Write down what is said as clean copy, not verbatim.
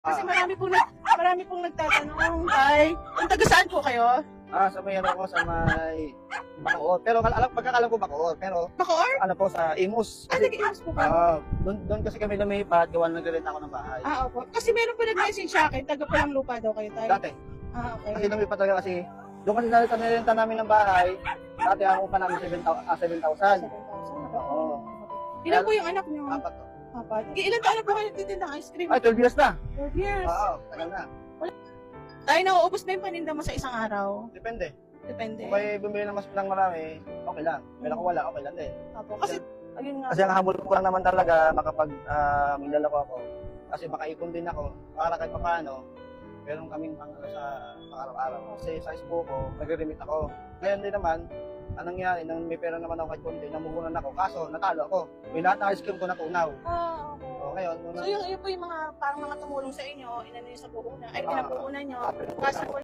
Kasi marami pong nagtatanong. Ay, kung taga saan po kayo? Sa may ano ko, sa may Bacoor. Pero pagkakalam ko Bacoor. Pero Bacoor? ano po, sa Imus. Ah, nag-iwas po kayo? Doon kasi kami lumipat, gawa nag-rent ako ng bahay. Opo. Kasi meron po nag-message sa akin, taga palang lupa daw kayo tayo. Dati. Okay. Kasi lumipat talaga kasi, doon kasi nalita namin ng bahay, dati ako pa namin 7,000. 7,000. Oo. Ilan po yung anak niyo? Apat to. Apat. Ilan taon na po kayo nagtitinda ng ice cream? Ay, 12 years na. 12 years. Oo, tagal na. Tayo, nauubos na yung paninda mo sa isang araw. Depende. Depende. Kung may bumili ng mas lang marami, okay lang. Pero kung wala, okay lang din. Opo. Kasi, ayun nga. Kasi ang hamon ko lang naman talaga, makapag may dala ko ako. Kasi makaipon din ako, para kahit paano, meron kaming pang sa araw-araw. Kasi sa school ko, nagre-remit ako. Ngayon din naman, anong nangyari, nang may pera naman ako kahit konti, namuhunan ako. Kaso, natalo ako. May lahat ng ice cream ko natunaw. Okay. So, ngayon, So, yung po yung mga, parang mga tumulong sa inyo, inano yung sa puhunan, ay pinapuhunan nyo. Kaso,